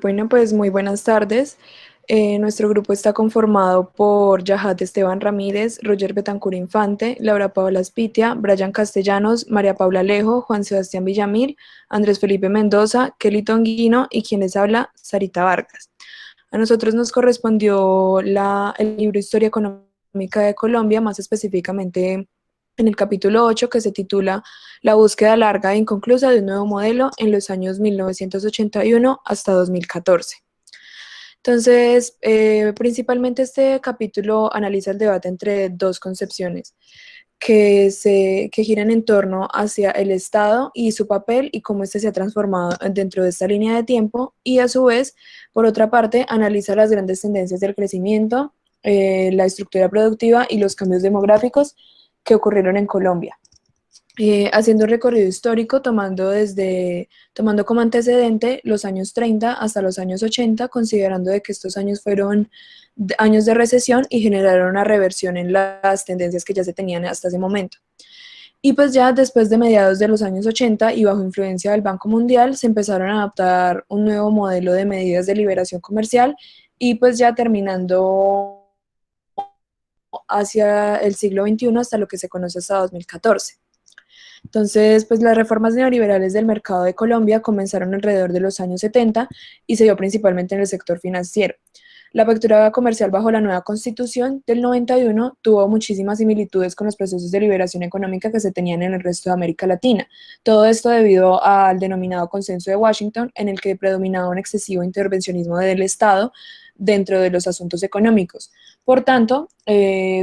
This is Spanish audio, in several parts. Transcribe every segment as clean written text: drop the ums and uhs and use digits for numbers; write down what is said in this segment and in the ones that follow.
Bueno, pues muy buenas tardes. Nuestro grupo está conformado por Yahat Esteban Ramírez, Roger Betancur Infante, Laura Paola Spitia, Brian Castellanos, María Paula Alejo, Juan Sebastián Villamil, Andrés Felipe Mendoza, Kelly Tonguino y quien les habla, Sarita Vargas. A nosotros nos correspondió el libro Historia Económica de Colombia, más específicamente en el capítulo 8 que se titula La búsqueda larga e inconclusa de un nuevo modelo en los años 1981 hasta 2014. Entonces, principalmente este capítulo analiza el debate entre dos concepciones que giran en torno hacia el Estado y su papel y cómo éste se ha transformado dentro de esta línea de tiempo y a su vez, por otra parte, analiza las grandes tendencias del crecimiento, la estructura productiva y los cambios demográficos que ocurrieron en Colombia. Haciendo un recorrido histórico tomando como antecedente los años 30 hasta los años 80, considerando de que estos años fueron años de recesión y generaron una reversión en las tendencias que ya se tenían hasta ese momento. Y pues ya después de mediados de los años 80 y bajo influencia del Banco Mundial, se empezaron a adaptar un nuevo modelo de medidas de liberación comercial y pues ya terminando hacia el siglo XXI hasta lo que se conoce hasta 2014. Entonces, pues las reformas neoliberales del mercado de Colombia comenzaron alrededor de los años 70 y se dio principalmente en el sector financiero. La apertura comercial bajo la nueva constitución del 91 tuvo muchísimas similitudes con los procesos de liberación económica que se tenían en el resto de América Latina. Todo esto debido al denominado consenso de Washington, en el que predominaba un excesivo intervencionismo del Estado dentro de los asuntos económicos. Por tanto,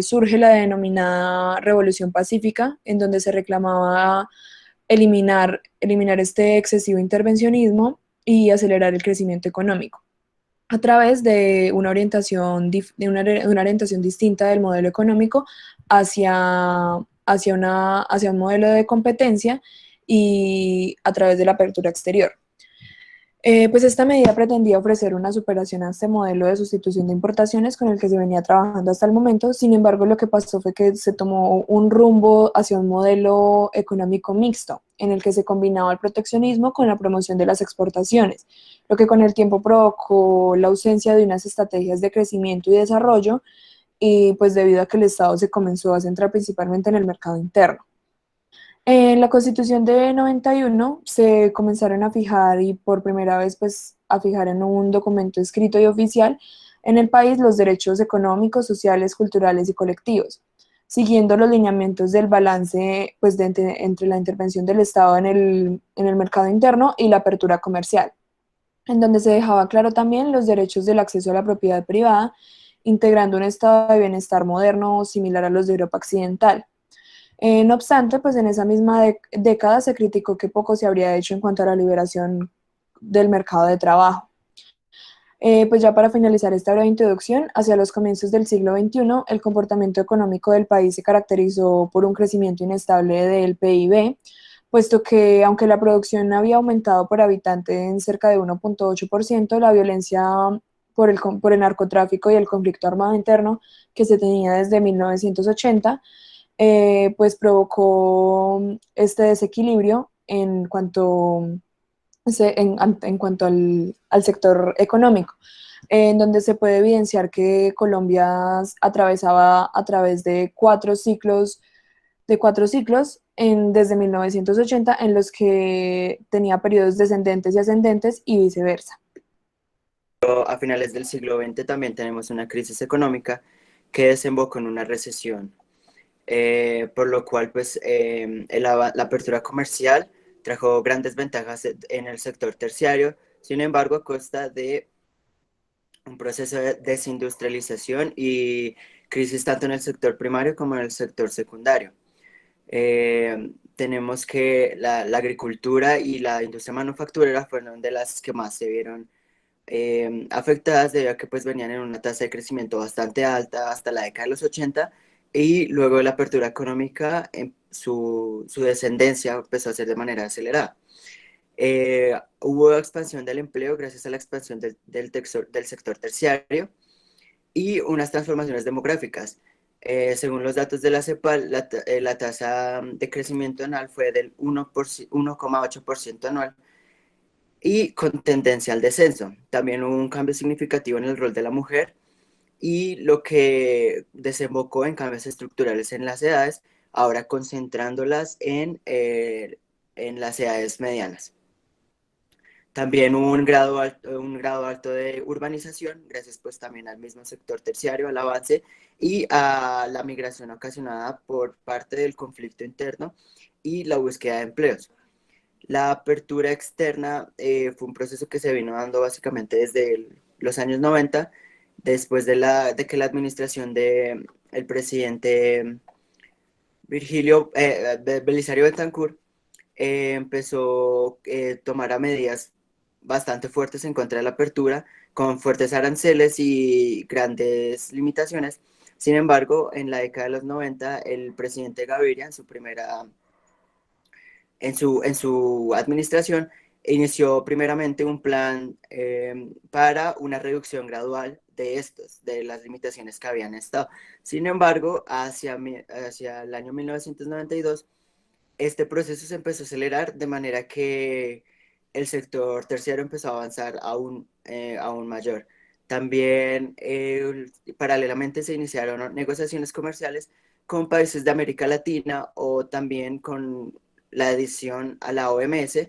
surge la denominada Revolución Pacífica, en donde se reclamaba eliminar este excesivo intervencionismo y acelerar el crecimiento económico a través de una orientación distinta del modelo económico hacia un modelo de competencia y a través de la apertura exterior. Pues esta medida pretendía ofrecer una superación a este modelo de sustitución de importaciones con el que se venía trabajando hasta el momento. Sin embargo, lo que pasó fue que se tomó un rumbo hacia un modelo económico mixto, en el que se combinaba el proteccionismo con la promoción de las exportaciones, lo que con el tiempo provocó la ausencia de unas estrategias de crecimiento y desarrollo, y pues debido a que el Estado se comenzó a centrar principalmente en el mercado interno. En la Constitución de 91 se comenzaron a fijar y por primera vez pues a fijar en un documento escrito y oficial en el país los derechos económicos, sociales, culturales y colectivos, siguiendo los lineamientos del balance pues entre la intervención del Estado en el mercado interno y la apertura comercial, en donde se dejaba claro también los derechos del acceso a la propiedad privada, integrando un estado de bienestar moderno similar a los de Europa Occidental. No obstante, pues en esa misma década se criticó que poco se habría hecho en cuanto a la liberación del mercado de trabajo. Pues ya para finalizar esta breve introducción, hacia los comienzos del siglo XXI, el comportamiento económico del país se caracterizó por un crecimiento inestable del PIB, puesto que aunque la producción había aumentado por habitante en cerca de 1,8%, la violencia por el narcotráfico y el conflicto armado interno que se tenía desde 1980 pues provocó este desequilibrio en cuanto al sector económico, en donde se puede evidenciar que Colombia atravesaba a través de cuatro ciclos desde 1980 en los que tenía periodos descendentes y ascendentes y viceversa. A finales del siglo XX también tenemos una crisis económica que desembocó en una recesión, por lo cual pues la apertura comercial trajo grandes ventajas en el sector terciario, sin embargo a costa de un proceso de desindustrialización y crisis tanto en el sector primario como en el sector secundario. Tenemos que la agricultura y la industria manufacturera fueron de las que más se vieron afectadas debido a que pues venían en una tasa de crecimiento bastante alta hasta la década de los 80 y luego de la apertura económica su descendencia empezó a ser de manera acelerada. Hubo expansión del empleo gracias a la expansión del sector terciario y unas transformaciones demográficas. Según los datos de la CEPAL, la tasa de crecimiento anual fue del 1,8% anual, y con tendencia al descenso. También hubo un cambio significativo en el rol de la mujer y lo que desembocó en cambios estructurales en las edades, ahora concentrándolas en las edades medianas. También hubo un grado alto de urbanización, gracias pues también al mismo sector terciario, al avance y a la migración ocasionada por parte del conflicto interno y la búsqueda de empleos. La apertura externa fue un proceso que se vino dando básicamente desde los años 90, después de que la administración de el presidente Belisario Betancur empezó a tomar medidas bastante fuertes en contra de la apertura, con fuertes aranceles y grandes limitaciones. Sin embargo, en la década de los 90, el presidente Gaviria, en su administración, inició primeramente un plan para una reducción gradual de las limitaciones que habían estado. Sin embargo, hacia el año 1992, este proceso se empezó a acelerar de manera que el sector terciario empezó a avanzar aún mayor. También, paralelamente, se iniciaron negociaciones comerciales con países de América Latina o también con la adición a la OMS,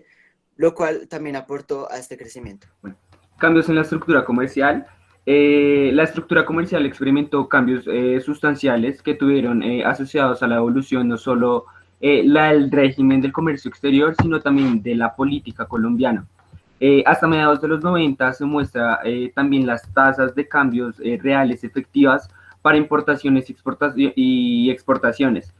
lo cual también aportó a este crecimiento. Bueno, cambios en la estructura comercial. La estructura comercial experimentó cambios sustanciales que tuvieron asociados a la evolución no solo del régimen del comercio exterior, sino también de la política colombiana. Hasta mediados de los 90 se muestra también las tasas de cambios reales efectivas para importaciones y exportaciones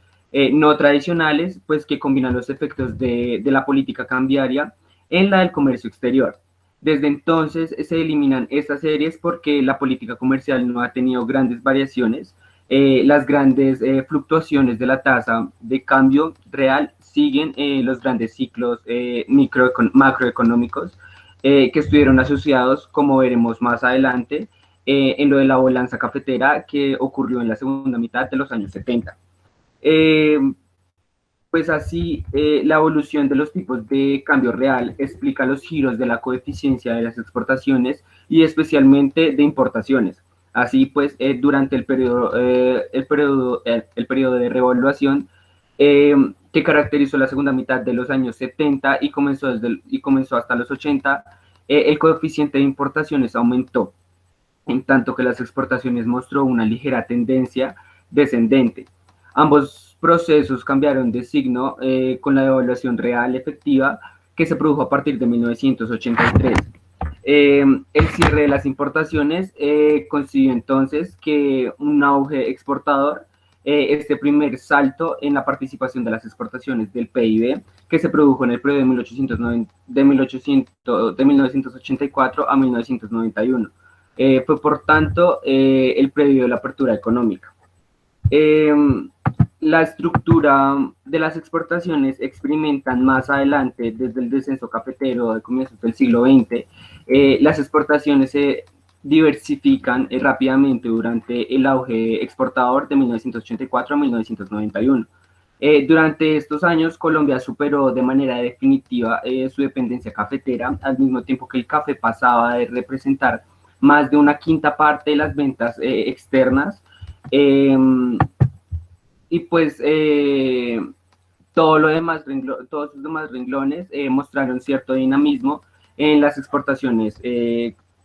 no tradicionales, pues que combinan los efectos de la política cambiaria en la del comercio exterior. Desde entonces se eliminan estas series porque la política comercial no ha tenido grandes variaciones. Las grandes fluctuaciones de la tasa de cambio real siguen los grandes ciclos macroeconómicos que estuvieron asociados, como veremos más adelante, en lo de la bonanza cafetera que ocurrió en la segunda mitad de los años 70. Eh, pues así, la evolución de los tipos de cambio real explica los giros de la coeficiencia de las exportaciones y especialmente de importaciones. Así pues, durante el periodo de revaluación que caracterizó la segunda mitad de los años 70 y comenzó hasta los 80, el coeficiente de importaciones aumentó, en tanto que las exportaciones mostró una ligera tendencia descendente. Ambos procesos cambiaron de signo con la devaluación real efectiva que se produjo a partir de 1983. El cierre de las importaciones consiguió entonces que un auge exportador, este primer salto en la participación de las exportaciones del PIB, que se produjo en el periodo de 1984 a 1991. Fue por tanto el predio de la apertura económica. Eh, la estructura de las exportaciones experimentan más adelante, desde el descenso cafetero de comienzos del siglo XX, las exportaciones se diversifican rápidamente durante el auge exportador de 1984 a 1991. Durante estos años, Colombia superó de manera definitiva su dependencia cafetera, al mismo tiempo que el café pasaba de representar más de una quinta parte de las ventas externas. Eh, y pues todos los demás renglones mostraron cierto dinamismo en las exportaciones,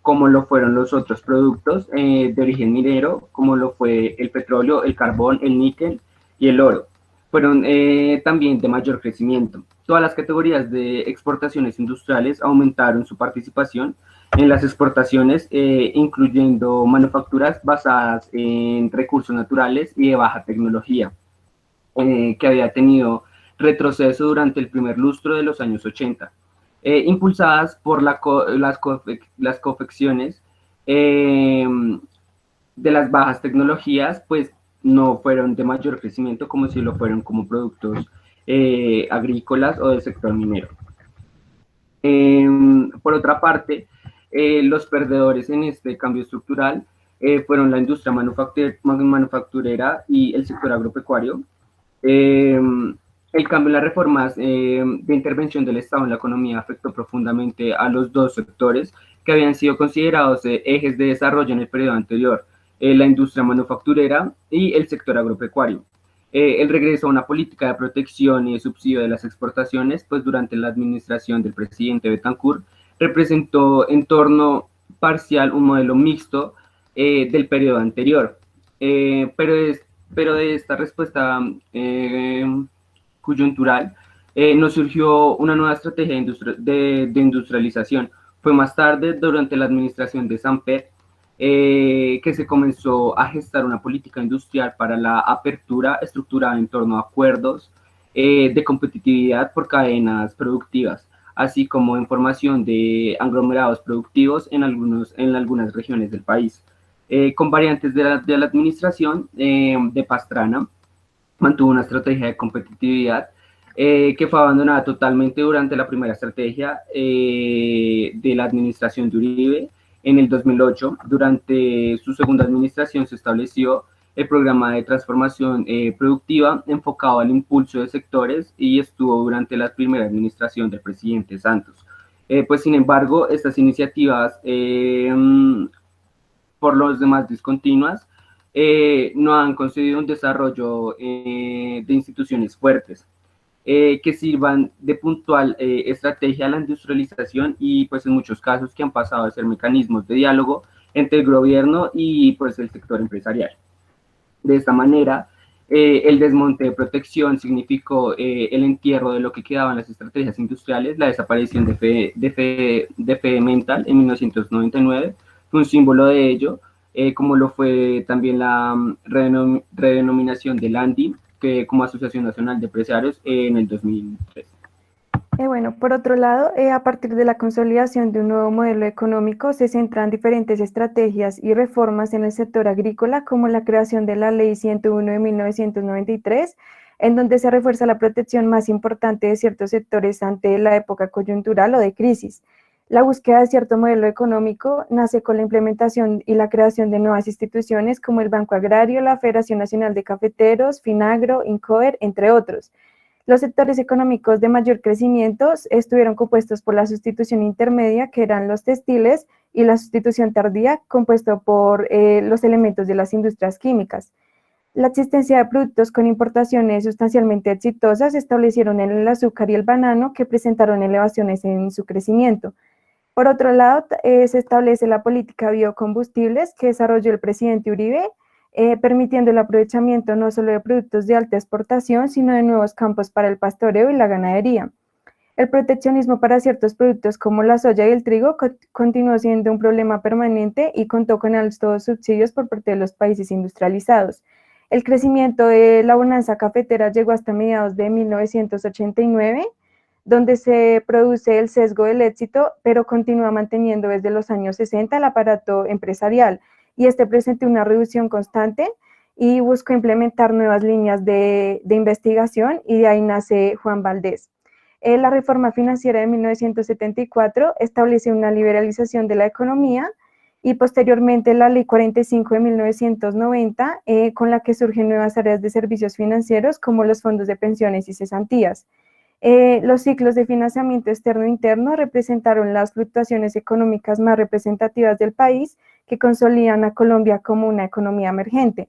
como lo fueron los otros productos de origen minero, como lo fue el petróleo, el carbón, el níquel y el oro. Fueron también de mayor crecimiento. Todas las categorías de exportaciones industriales aumentaron su participación en las exportaciones, incluyendo manufacturas basadas en recursos naturales y de baja tecnología, que había tenido retroceso durante el primer lustro de los años 80, impulsadas por las confecciones de las bajas tecnologías, pues no fueron de mayor crecimiento como si lo fueron como productos agrícolas o del sector minero. Por otra parte, los perdedores en este cambio estructural fueron la industria manufacturera y el sector agropecuario. El cambio en las reformas de intervención del Estado en la economía afectó profundamente a los dos sectores que habían sido considerados ejes de desarrollo en el periodo anterior, la industria manufacturera y el sector agropecuario. El regreso a una política de protección y de subsidio de las exportaciones, pues durante la administración del presidente Betancourt, representó en torno parcial un modelo mixto del periodo anterior. Pero de esta respuesta coyuntural, nos surgió una nueva estrategia de industrialización. Fue más tarde, durante la administración de Samper, que se comenzó a gestar una política industrial para la apertura estructurada en torno a acuerdos de competitividad por cadenas productivas, así como en formación de aglomerados productivos en algunas regiones del país. Con variantes de la administración de Pastrana, mantuvo una estrategia de competitividad que fue abandonada totalmente durante la primera estrategia de la administración de Uribe en el 2008. Durante su segunda administración se estableció el programa de transformación productiva enfocado al impulso de sectores y estuvo durante la primera administración del presidente Santos. Pues sin embargo, estas iniciativas por los demás discontinuas, no han conseguido un desarrollo de instituciones fuertes que sirvan de puntual estrategia a la industrialización y pues en muchos casos que han pasado a ser mecanismos de diálogo entre el gobierno y pues el sector empresarial. De esta manera, el desmonte de protección significó el entierro de lo que quedaban las estrategias industriales, la desaparición de Fede Mental en 1999, fue un símbolo de ello, como lo fue también la redenominación del ANDI, que como Asociación Nacional de Empresarios en el 2003. Bueno, por otro lado, a partir de la consolidación de un nuevo modelo económico, se centran diferentes estrategias y reformas en el sector agrícola, como la creación de la Ley 101 de 1993, en donde se refuerza la protección más importante de ciertos sectores ante la época coyuntural o de crisis. La búsqueda de cierto modelo económico nace con la implementación y la creación de nuevas instituciones como el Banco Agrario, la Federación Nacional de Cafeteros, Finagro, Incoer, entre otros. Los sectores económicos de mayor crecimiento estuvieron compuestos por la sustitución intermedia, que eran los textiles, y la sustitución tardía, compuesto por los elementos de las industrias químicas. La existencia de productos con importaciones sustancialmente exitosas se establecieron en el azúcar y el banano, que presentaron elevaciones en su crecimiento. Por otro lado, se establece la política de biocombustibles que desarrolló el presidente Uribe, permitiendo el aprovechamiento no solo de productos de alta exportación, sino de nuevos campos para el pastoreo y la ganadería. El proteccionismo para ciertos productos como la soya y el trigo continuó siendo un problema permanente y contó con altos subsidios por parte de los países industrializados. El crecimiento de la bonanza cafetera llegó hasta mediados de 1989, donde se produce el sesgo del éxito, pero continúa manteniendo desde los años 60 el aparato empresarial, y este presentó una reducción constante y buscó implementar nuevas líneas de investigación, y de ahí nace Juan Valdés. La reforma financiera de 1974 establece una liberalización de la economía y posteriormente la Ley 45 de 1990, con la que surgen nuevas áreas de servicios financieros como los fondos de pensiones y cesantías. Los ciclos de financiamiento externo e interno representaron las fluctuaciones económicas más representativas del país, que consolidan a Colombia como una economía emergente.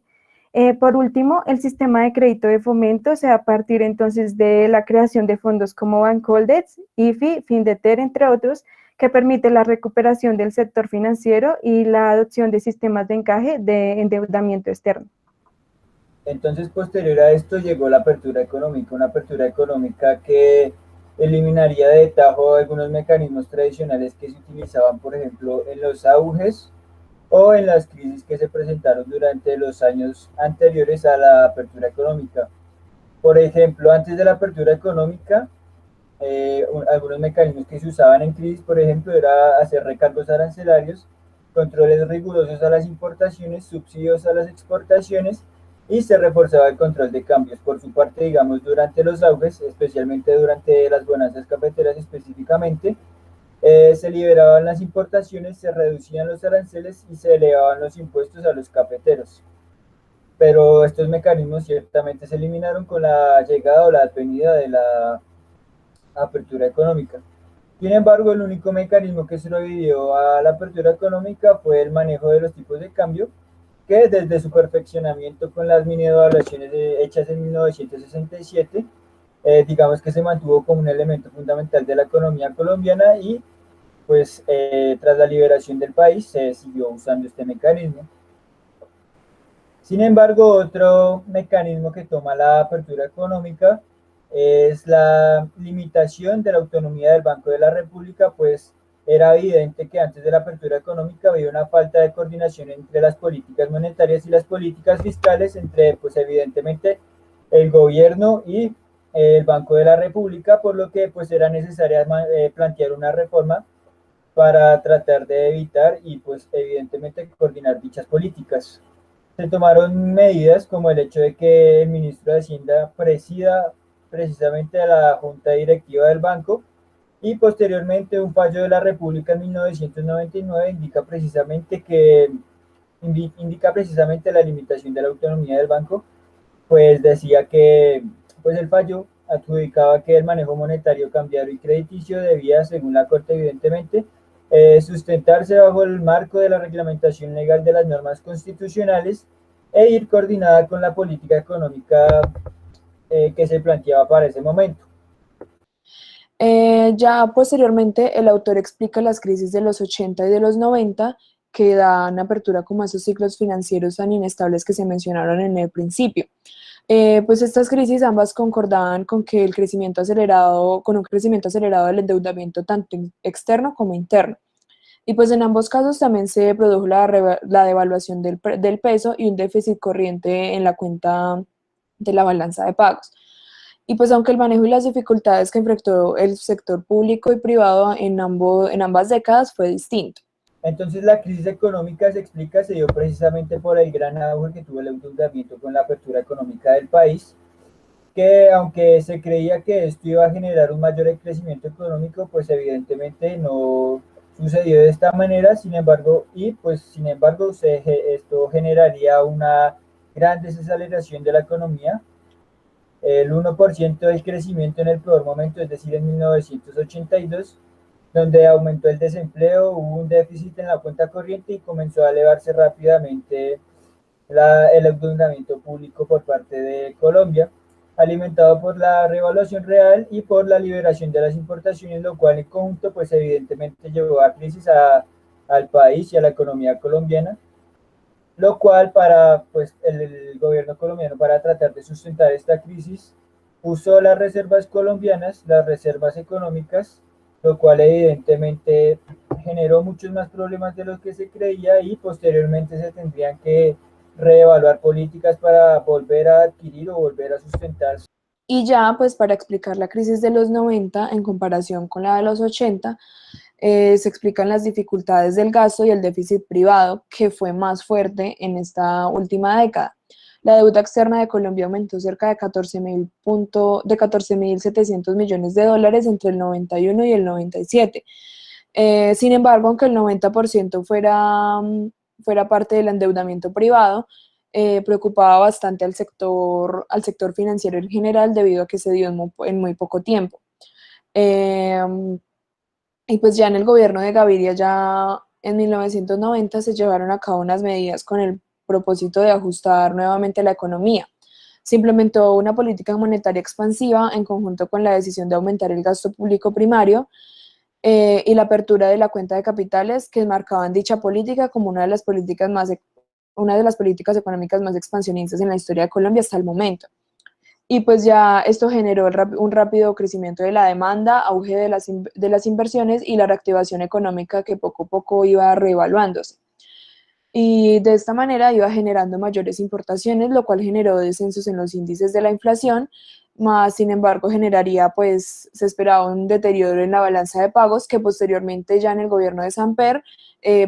Por último, el sistema de crédito de fomento se da a partir entonces de la creación de fondos como Bancoldex, IFI, Findeter, entre otros, que permite la recuperación del sector financiero y la adopción de sistemas de encaje de endeudamiento externo. Entonces, posterior a esto llegó la apertura económica, una apertura económica que eliminaría de tajo algunos mecanismos tradicionales que se utilizaban, por ejemplo, en los auges o en las crisis que se presentaron durante los años anteriores a la apertura económica. Por ejemplo, antes de la apertura económica, algunos mecanismos que se usaban en crisis, por ejemplo, era hacer recargos arancelarios, controles rigurosos a las importaciones, subsidios a las exportaciones, y se reforzaba el control de cambios. Por su parte, digamos, durante los auges, especialmente durante las bonanzas cafeteras específicamente, se liberaban las importaciones, se reducían los aranceles y se elevaban los impuestos a los cafeteros. pero estos mecanismos ciertamente se eliminaron con la llegada o la advenida de la apertura económica. Sin embargo, el único mecanismo que se lo dio a la apertura económica fue el manejo de los tipos de cambio, que desde su perfeccionamiento con las mini devaluaciones hechas en 1967, digamos que se mantuvo como un elemento fundamental de la economía colombiana y pues tras la liberación del país se siguió usando este mecanismo. Sin embargo, otro mecanismo que toma la apertura económica es la limitación de la autonomía del Banco de la República, pues era evidente que antes de la apertura económica había una falta de coordinación entre las políticas monetarias y las políticas fiscales, entre pues evidentemente el gobierno y el Banco de la República, por lo que pues era necesaria plantear una reforma para tratar de evitar y pues evidentemente coordinar dichas políticas. Se tomaron medidas como el hecho de que el ministro de Hacienda presida precisamente a la junta directiva del banco y posteriormente un fallo de la República en 1999 indica precisamente la limitación de la autonomía del banco, pues decía que pues el fallo adjudicaba que el manejo monetario, cambiario y crediticio debía, según la Corte evidentemente, sustentarse bajo el marco de la reglamentación legal de las normas constitucionales e ir coordinada con la política económica que se planteaba para ese momento. Ya posteriormente el autor explica las crisis de los 80 y de los 90 que dan apertura como a esos ciclos financieros tan inestables que se mencionaron en el principio. Pues estas crisis ambas concordaban con que el crecimiento acelerado, con un crecimiento acelerado del endeudamiento tanto externo como interno. Y pues en ambos casos también se produjo la devaluación del peso y un déficit corriente en la cuenta de la balanza de pagos. Y pues aunque el manejo y las dificultades que enfrentó el sector público y privado en ambas décadas fue distinto. Entonces la crisis económica se dio precisamente por el gran auge que tuvo el endeudamiento con la apertura económica del país, que aunque se creía que esto iba a generar un mayor crecimiento económico, pues evidentemente no sucedió de esta manera, sin embargo, esto generaría una gran desaceleración de la economía. El 1% del crecimiento en el peor momento, es decir, en 1982, donde aumentó el desempleo, hubo un déficit en la cuenta corriente y comenzó a elevarse rápidamente el endeudamiento público por parte de Colombia, alimentado por la revaluación real y por la liberación de las importaciones, lo cual en conjunto pues evidentemente llevó a crisis al país y a la economía colombiana, lo cual para pues el gobierno colombiano, para tratar de sustentar esta crisis, usó las reservas colombianas, las reservas económicas, lo cual evidentemente generó muchos más problemas de los que se creía y posteriormente se tendrían que reevaluar políticas para volver a adquirir o volver a sustentarse. Y ya pues para explicar la crisis de los 90 en comparación con la de los 80, se explican las dificultades del gasto y el déficit privado, que fue más fuerte en esta última década. La deuda externa de Colombia aumentó cerca de 14.700 millones de dólares entre el 91 y el 97. Sin embargo, aunque el 90% fuera parte del endeudamiento privado, preocupaba bastante al sector financiero en general debido a que se dio en muy poco tiempo. Y pues ya en el gobierno de Gaviria, ya en 1990, se llevaron a cabo unas medidas con el propósito de ajustar nuevamente la economía. Se implementó una política monetaria expansiva en conjunto con la decisión de aumentar el gasto público primario y la apertura de la cuenta de capitales que marcaban dicha política como una de las políticas económicas más expansionistas en la historia de Colombia hasta el momento. Y pues ya esto generó un rápido crecimiento de la demanda, auge de las inversiones y la reactivación económica que poco a poco iba reevaluándose. Y de esta manera iba generando mayores importaciones, lo cual generó descensos en los índices de la inflación, más sin embargo se esperaba un deterioro en la balanza de pagos que posteriormente ya en el gobierno de Samper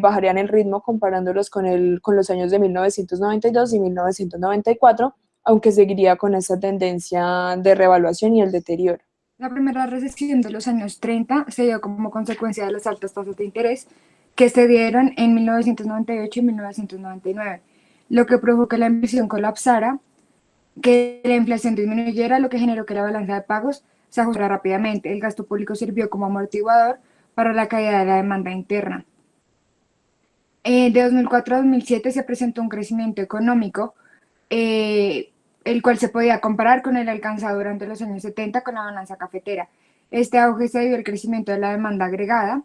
bajarían el ritmo comparándolos con los años de 1992 y 1994, aunque seguiría con esa tendencia de revaluación y el deterioro. La primera recesión de los años 30 se dio como consecuencia de las altas tasas de interés que se dieron en 1998 y 1999. lo que provocó que la inversión colapsara, que la inflación disminuyera, lo que generó que la balanza de pagos se ajustara rápidamente. El gasto público sirvió como amortiguador para la caída de la demanda interna. De 2004 a 2007 se presentó un crecimiento económico, el cual se podía comparar con el alcanzado durante los años 70 con la bonanza cafetera. Este auge se debió al crecimiento de la demanda agregada,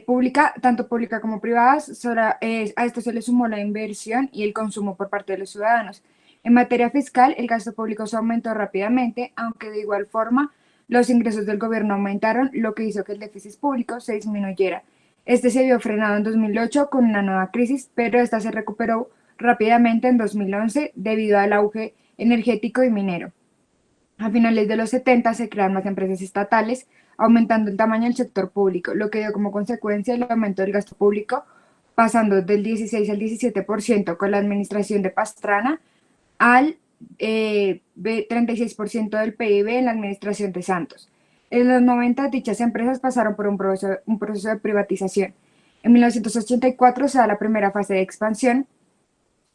pública, tanto pública como privada. A esto se le sumó la inversión y el consumo por parte de los ciudadanos. En materia fiscal, el gasto público se aumentó rápidamente, aunque de igual forma los ingresos del gobierno aumentaron, lo que hizo que el déficit público se disminuyera. Este se vio frenado en 2008 con una nueva crisis, pero esta se recuperó rápidamente en 2011 debido al auge energético y minero. A finales de los 70 se crearon las empresas estatales, aumentando el tamaño del sector público, lo que dio como consecuencia el aumento del gasto público, pasando del 16 al 17% con la administración de Pastrana al 36% del PIB en la administración de Santos. En los 90 dichas empresas pasaron por un proceso de privatización. En 1984 se da la primera fase de expansión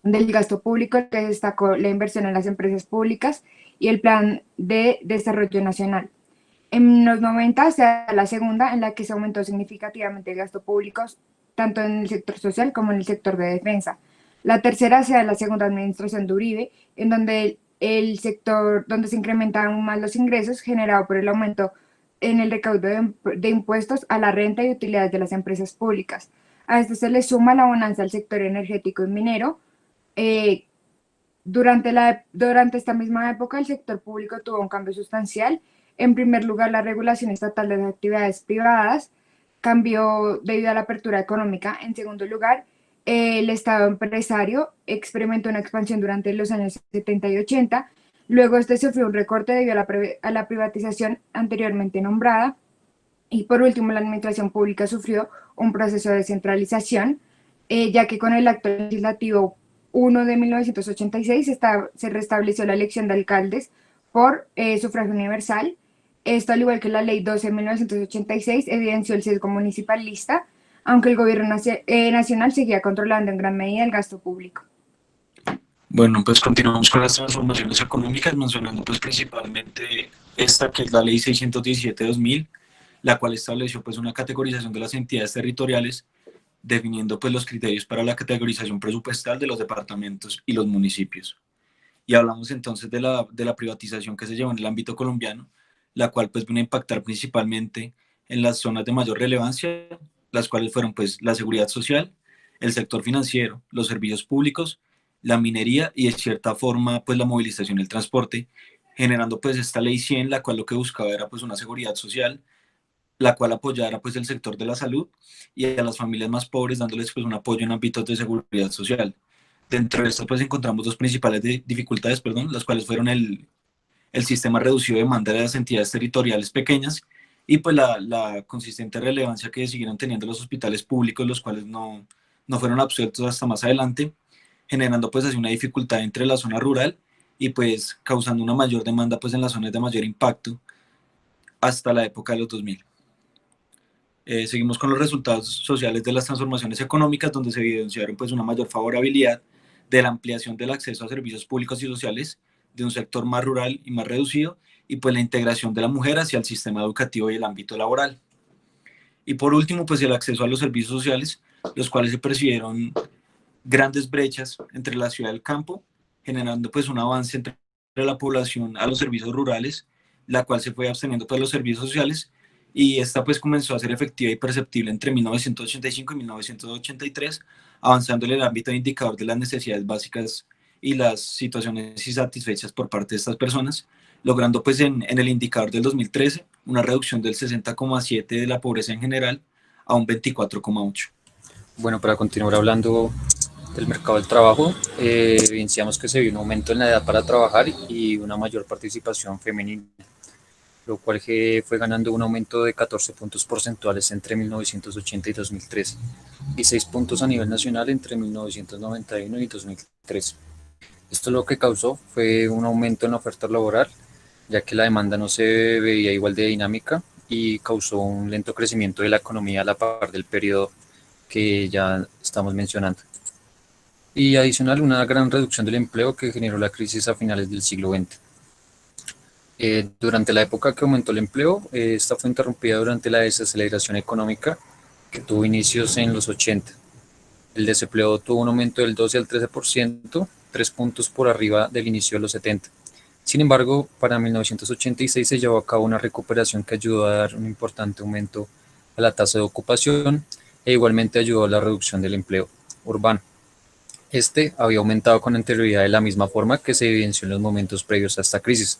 del gasto público, que destacó la inversión en las empresas públicas y el Plan de Desarrollo Nacional. En los 90 se da la segunda, en la que se aumentó significativamente el gasto público, tanto en el sector social como en el sector de defensa. La tercera se da en la segunda administración de Uribe, en donde el sector, donde se incrementaron aún más los ingresos generados por el aumento en el recaudo de impuestos a la renta y utilidades de las empresas públicas. A esto se le suma la bonanza al sector energético y minero. eh, durante esta misma época, el sector público tuvo un cambio sustancial. En primer lugar, la regulación estatal de las actividades privadas cambió debido a la apertura económica. En segundo lugar, el Estado empresario experimentó una expansión durante los años 70 y 80. Luego, este sufrió un recorte debido a la privatización anteriormente nombrada. Y por último, la administración pública sufrió un proceso de descentralización, ya que con el acto legislativo 1 de 1986 se restableció la elección de alcaldes por sufragio universal. Esto, al igual que la ley 12 de 1986, evidenció el sesgo municipalista, aunque el gobierno nacional seguía controlando en gran medida el gasto público. Bueno, pues continuamos con las transformaciones económicas, mencionando pues principalmente esta que es la Ley 617/2000, la cual estableció pues una categorización de las entidades territoriales, definiendo pues los criterios para la categorización presupuestal de los departamentos y los municipios. Y hablamos entonces de la privatización que se llevó en el ámbito colombiano, la cual pues vino a impactar principalmente en las zonas de mayor relevancia, las cuales fueron pues la seguridad social, el sector financiero, los servicios públicos, la minería y de cierta forma pues la movilización y el transporte, generando pues esta ley 100, la cual lo que buscaba era pues una seguridad social, la cual apoyara pues el sector de la salud y a las familias más pobres dándoles pues un apoyo en ámbitos de seguridad social. Dentro de esto pues encontramos dos principales dificultades, las cuales fueron el sistema reducido de demanda de las entidades territoriales pequeñas y pues la consistente relevancia que siguieron teniendo los hospitales públicos, los cuales no fueron absueltos hasta más adelante, generando pues así una dificultad entre la zona rural y pues causando una mayor demanda pues en las zonas de mayor impacto hasta la época de los 2000. Seguimos con los resultados sociales de las transformaciones económicas, donde se evidenciaron pues una mayor favorabilidad de la ampliación del acceso a servicios públicos y sociales de un sector más rural y más reducido, y pues la integración de la mujer hacia el sistema educativo y el ámbito laboral. Y por último, pues el acceso a los servicios sociales, los cuales se percibieron grandes brechas entre la ciudad y el campo, generando pues un avance entre la población a los servicios rurales, la cual se fue absteniendo pues, de los servicios sociales, y esta pues comenzó a ser efectiva y perceptible entre 1985 y 1983, avanzando en el ámbito de indicador de las necesidades básicas y las situaciones insatisfechas por parte de estas personas, logrando pues en el indicador del 2013 una reducción del 60,7% de la pobreza en general a un 24,8%. Bueno, para continuar hablando del mercado del trabajo, evidenciamos que se vio un aumento en la edad para trabajar y una mayor participación femenina, lo cual fue ganando un aumento de 14 puntos porcentuales entre 1980 y 2013 y 6 puntos a nivel nacional entre 1991 y 2013. Esto lo que causó fue un aumento en la oferta laboral, ya que la demanda no se veía igual de dinámica y causó un lento crecimiento de la economía a la par del periodo que ya estamos mencionando. y adicional una gran reducción del empleo que generó la crisis a finales del siglo XX. Durante la época que aumentó el empleo, esta fue interrumpida durante la desaceleración económica que tuvo inicios en los 80. El desempleo tuvo un aumento del 12 al 13%, 3 puntos por arriba del inicio de los 70. Sin embargo, para 1986 se llevó a cabo una recuperación que ayudó a dar un importante aumento a la tasa de ocupación e igualmente ayudó a la reducción del empleo urbano. Este había aumentado con anterioridad de la misma forma que se evidenció en los momentos previos a esta crisis.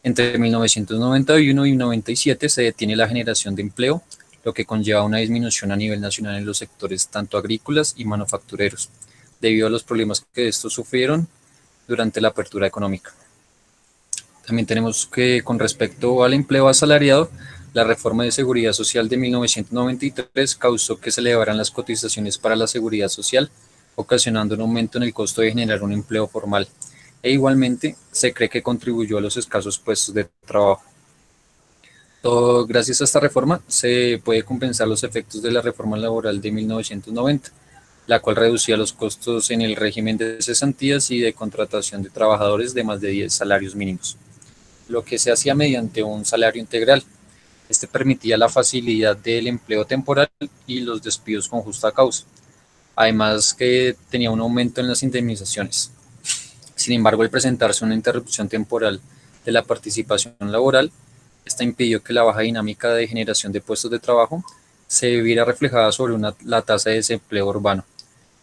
Entre 1991 y 97 se detiene la generación de empleo, lo que conlleva una disminución a nivel nacional en los sectores tanto agrícolas y manufactureros, debido a los problemas que estos sufrieron durante la apertura económica. También tenemos que, con respecto al empleo asalariado, la reforma de seguridad social de 1993 causó que se elevaran las cotizaciones para la seguridad social, ocasionando un aumento en el costo de generar un empleo formal, e igualmente se cree que contribuyó a los escasos puestos de trabajo. Gracias a esta reforma se puede compensar los efectos de la reforma laboral de 1990, la cual reducía los costos en el régimen de cesantías y de contratación de trabajadores de más de 10 salarios mínimos, lo que se hacía mediante un salario integral. Este permitía la facilidad del empleo temporal y los despidos con justa causa, además que tenía un aumento en las indemnizaciones. Sin embargo, al presentarse una interrupción temporal de la participación laboral, esta impidió que la baja dinámica de generación de puestos de trabajo se viera reflejada sobre la tasa de desempleo urbano,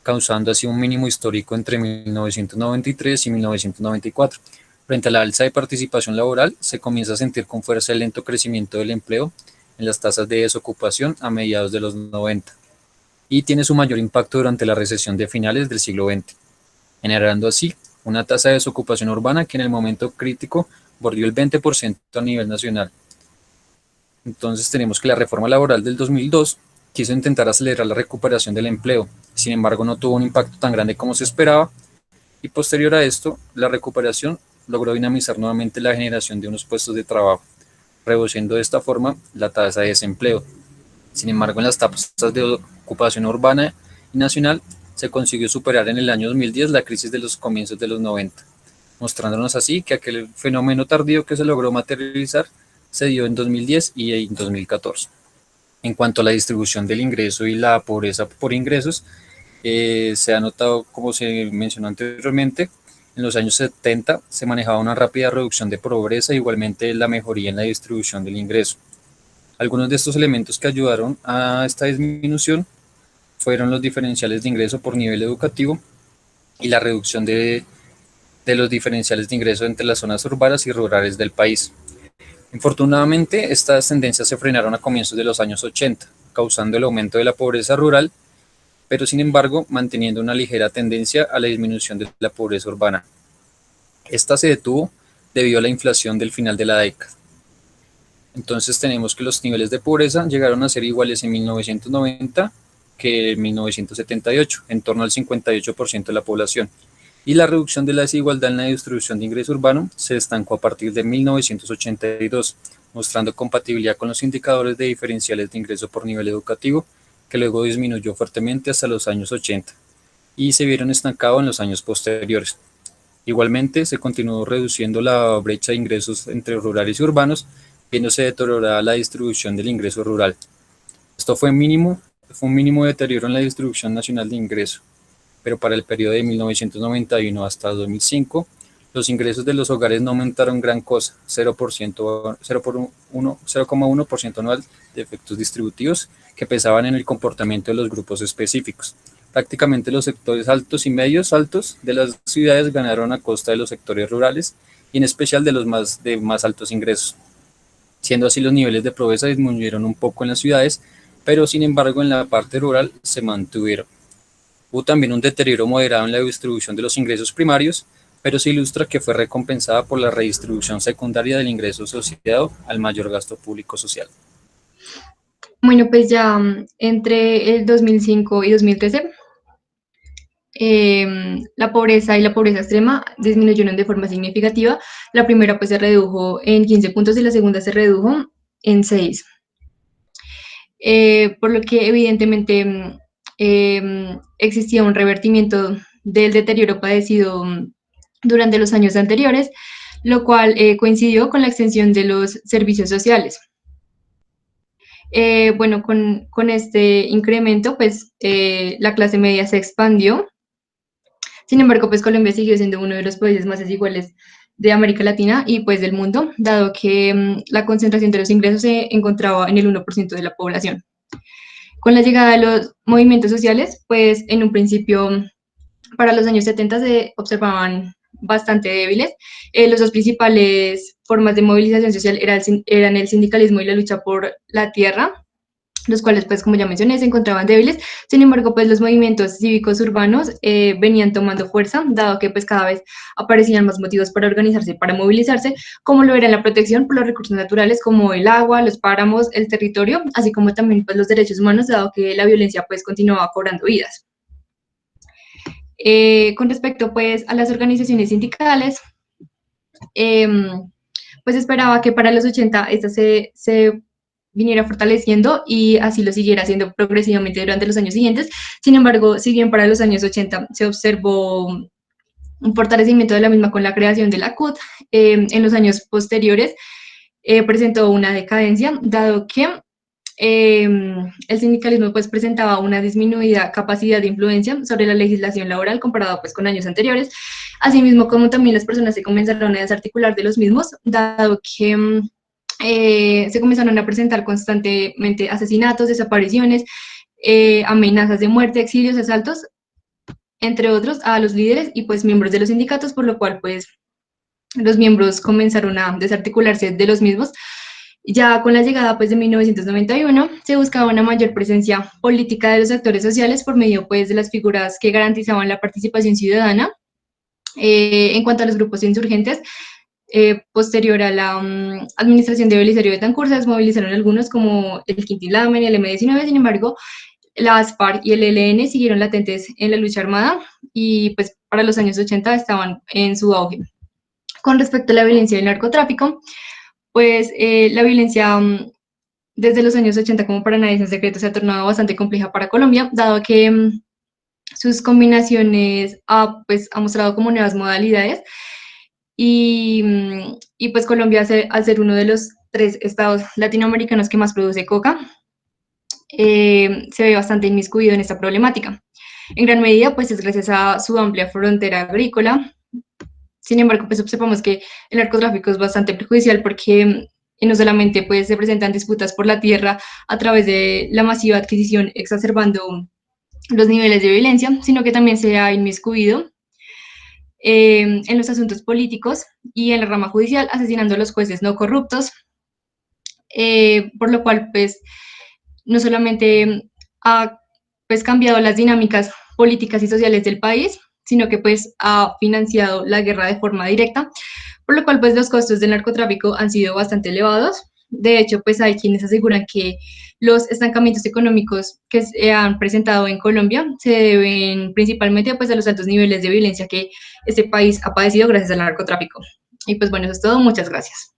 causando así un mínimo histórico entre 1993 y 1994. Frente a la alza de participación laboral, se comienza a sentir con fuerza el lento crecimiento del empleo en las tasas de desocupación a mediados de los 90, y tiene su mayor impacto durante la recesión de finales del siglo XX, generando así una tasa de desocupación urbana que en el momento crítico bordeó el 20% a nivel nacional. Entonces tenemos que la reforma laboral del 2002 quiso intentar acelerar la recuperación del empleo, sin embargo no tuvo un impacto tan grande como se esperaba, y posterior a esto, la recuperación logró dinamizar nuevamente la generación de unos puestos de trabajo, reduciendo de esta forma la tasa de desempleo. Sin embargo, en las tasas de ocupación urbana y nacional se consiguió superar en el año 2010 la crisis de los comienzos de los 90, mostrándonos así que aquel fenómeno tardío que se logró materializar se dio en 2010 y en 2014. En cuanto a la distribución del ingreso y la pobreza por ingresos, se ha notado, como se mencionó anteriormente, en los años 70 se manejaba una rápida reducción de pobreza e igualmente la mejoría en la distribución del ingreso. Algunos de estos elementos que ayudaron a esta disminución fueron los diferenciales de ingreso por nivel educativo y la reducción de los diferenciales de ingreso entre las zonas urbanas y rurales del país. Infortunadamente, estas tendencias se frenaron a comienzos de los años 80, causando el aumento de la pobreza rural, pero sin embargo manteniendo una ligera tendencia a la disminución de la pobreza urbana. Esta se detuvo debido a la inflación del final de la década. Entonces tenemos que los niveles de pobreza llegaron a ser iguales en 1990 que en 1978, en torno al 58% de la población, y la reducción de la desigualdad en la distribución de ingreso urbano se estancó a partir de 1982, mostrando compatibilidad con los indicadores de diferenciales de ingreso por nivel educativo, que luego disminuyó fuertemente hasta los años 80, y se vieron estancados en los años posteriores. Igualmente, se continuó reduciendo la brecha de ingresos entre rurales y urbanos, viéndose deteriorada la distribución del ingreso rural. Esto fue un mínimo deterioro en la distribución nacional de ingreso, pero para el periodo de 1991 hasta 2005, los ingresos de los hogares no aumentaron gran cosa, 0,1% anual de efectos distributivos que pesaban en el comportamiento de los grupos específicos. Prácticamente los sectores altos y medios altos de las ciudades ganaron a costa de los sectores rurales y en especial de los de más altos ingresos. Siendo así, los niveles de pobreza disminuyeron un poco en las ciudades, pero sin embargo en la parte rural se mantuvieron. Hubo también un deterioro moderado en la distribución de los ingresos primarios, pero se ilustra que fue recompensada por la redistribución secundaria del ingreso asociado al mayor gasto público social. Bueno, pues ya entre el 2005 y 2013, la pobreza y la pobreza extrema disminuyeron de forma significativa. La primera pues se redujo en 15 puntos y la segunda se redujo en 6. Por lo que evidentemente existía un revertimiento del deterioro padecido durante los años anteriores, lo cual coincidió con la extensión de los servicios sociales. Bueno, con este incremento, pues la clase media se expandió. Sin embargo, pues Colombia siguió siendo uno de los países más desiguales de América Latina y pues del mundo, dado que la concentración de los ingresos se encontraba en el 1% de la población. Con la llegada de los movimientos sociales, pues en un principio, para los años 70 se observaban bastante débiles. Los dos principales formas de movilización social eran el sindicalismo y la lucha por la tierra, los cuales, pues, como ya mencioné, se encontraban débiles. Sin embargo, pues, los movimientos cívicos urbanos venían tomando fuerza, dado que, pues, cada vez aparecían más motivos para organizarse y para movilizarse, como lo era la protección por los recursos naturales, como el agua, los páramos, el territorio, así como también, pues, los derechos humanos, dado que la violencia, pues, continuaba cobrando vidas. Con respecto, pues, a las organizaciones sindicales, pues esperaba que para los 80 esta se viniera fortaleciendo y así lo siguiera haciendo progresivamente durante los años siguientes. Sin embargo, si bien para los años 80 se observó un fortalecimiento de la misma con la creación de la CUT, en los años posteriores presentó una decadencia, dado que el sindicalismo pues presentaba una disminuida capacidad de influencia sobre la legislación laboral comparado pues con años anteriores, asimismo como también las personas se comenzaron a desarticular de los mismos, dado que se comenzaron a presentar constantemente asesinatos, desapariciones, amenazas de muerte, exilios, asaltos, entre otros, a los líderes y pues miembros de los sindicatos, por lo cual pues los miembros comenzaron a desarticularse de los mismos. Ya con la llegada pues de 1991 se buscaba una mayor presencia política de los actores sociales por medio pues de las figuras que garantizaban la participación ciudadana. En cuanto a los grupos insurgentes, posterior a la administración de Belisario Betancur, se desmovilizaron algunos como el Quintín Lamen y el M-19, sin embargo, las FARC y el ELN siguieron latentes en la lucha armada y pues para los años 80 estaban en su auge. Con respecto a la violencia y el narcotráfico, pues la violencia desde los años 80, como para nadie es un secreto, se ha tornado bastante compleja para Colombia, dado que sus combinaciones ha mostrado como nuevas modalidades y pues Colombia, al ser uno de los 3 estados latinoamericanos que más produce coca, se ve bastante inmiscuido en esta problemática. En gran medida, pues es gracias a su amplia frontera agrícola. Sin embargo, pues observamos que el narcotráfico es bastante perjudicial porque no solamente pues, se presentan disputas por la tierra a través de la masiva adquisición exacerbando los niveles de violencia, sino que también se ha inmiscuido en los asuntos políticos y en la rama judicial, asesinando a los jueces no corruptos, por lo cual pues no solamente ha pues, cambiado las dinámicas políticas y sociales del país, sino que pues ha financiado la guerra de forma directa, por lo cual pues los costos del narcotráfico han sido bastante elevados. De hecho, pues hay quienes aseguran que los estancamientos económicos que se han presentado en Colombia se deben principalmente pues a los altos niveles de violencia que este país ha padecido gracias al narcotráfico. Y pues bueno, eso es todo. Muchas gracias.